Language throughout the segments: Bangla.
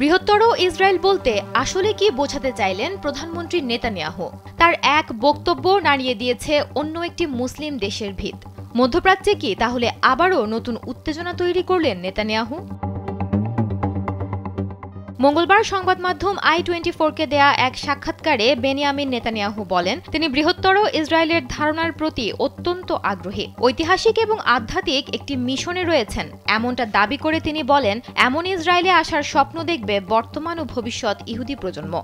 বৃহত্তর ইসরায়েল বলতে আসলে কি বোঝাতে চাইলেন প্রধানমন্ত্রী নেতানিয়াহু? তার এক বক্তব্য নাড়িয়ে দিয়েছে অন্য একটি মুসলিম দেশের ভিত। মধ্যপ্রাচ্যে কি তাহলে আবারও নতুন উত্তেজনা তৈরি করলেন নেতানিয়াহু? মঙ্গলবার সংবাদ মাধ্যম i24কে দেয়া এক সাক্ষাৎকারে বেনিয়ামিন নেতানিয়াহু বলেন, তিনি বৃহত্তর ইসরায়েলের ধারণার প্রতি অত্যন্ত আগ্রহী, ঐতিহাসিক এবং আধ্যাত্মিক একটি মিশনে রয়েছেন এমনটা দাবি করে তিনি বলেন, এমন ইসরায়েলে আসার স্বপ্ন দেখবে বর্তমান ও ভবিষ্যৎ ইহুদি প্রজন্ম।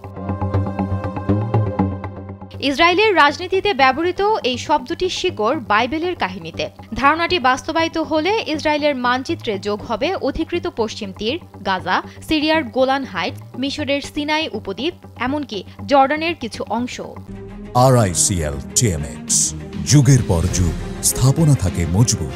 ইসরায়েলের রাজনীতিতে ব্যবহৃত এই শব্দটির শিকড় বাইবেলের কাহিনীতে। ধারণাটি বাস্তবায়িত হলে ইসরায়েলের মানচিত্রে যোগ হবে অধিকৃত পশ্চিম তীর, গাজা, সিরিয়ার গোলান হাইটস, মিশরের সিনাই উপদ্বীপ, এমনকি জর্ডানের কিছু অংশ। RICL TMX, যুগের পর যুগ স্থাপনা থাকে মজবুত।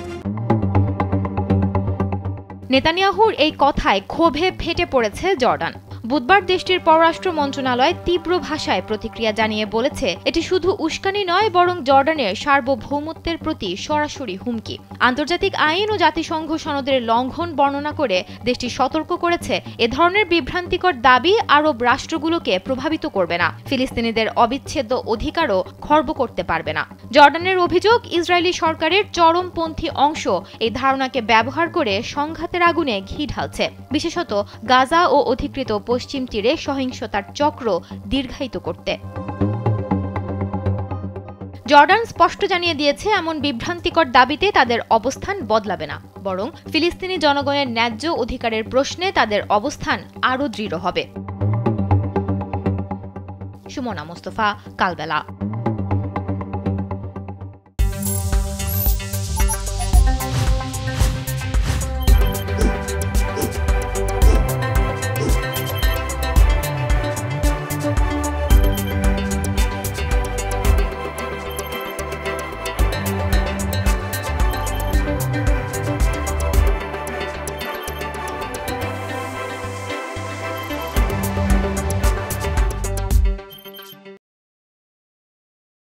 নেতানিয়াহুর এই কথায় ক্ষোভে ফেটে পড়েছে জর্ডান। বুধবার দেশটির পররাষ্ট্র মন্ত্রণালয় তীব্র ভাষায় প্রতিক্রিয়া জানিয়ে বলেছে, এটি শুধু উস্কানি নয়, বরং জর্ডানের সার্বভৌমত্বের প্রতি সরাসরি হুমকি। আন্তর্জাতিক আইন ও জাতিসংঘ সনদের লঙ্ঘন বর্ণনা করে দেশটি সতর্ক করেছে, এ ধরনের বিভ্রান্তিকর দাবি আরব রাষ্ট্রগুলোকে প্রভাবিত করবে না, ফিলিস্তিনিদের অবিচ্ছেদ্য অধিকারও খর্ব করতে পারবে না। জর্ডানের অভিযোগ, ইসরায়েলি সরকারের চরমপন্থী অংশ এই ধারণাকে ব্যবহার করে সংঘাতের আগুনে ঘি ঢালছে, বিশেষত গাজা ও অধিকৃত পশ্চিম তীরে সহিংসতার চক্র দীর্ঘায়িত করতে। জর্ডান স্পষ্ট জানিয়ে দিয়েছে, এমন বিভ্রান্তিকর দাবিতে তাদের অবস্থান বদলাবে না, বরং ফিলিস্তিনি জনগণের ন্যায্য অধিকারের প্রশ্নে তাদের অবস্থান আরও দৃঢ় হবে। সুমনা মোস্তফা, কালবেলা।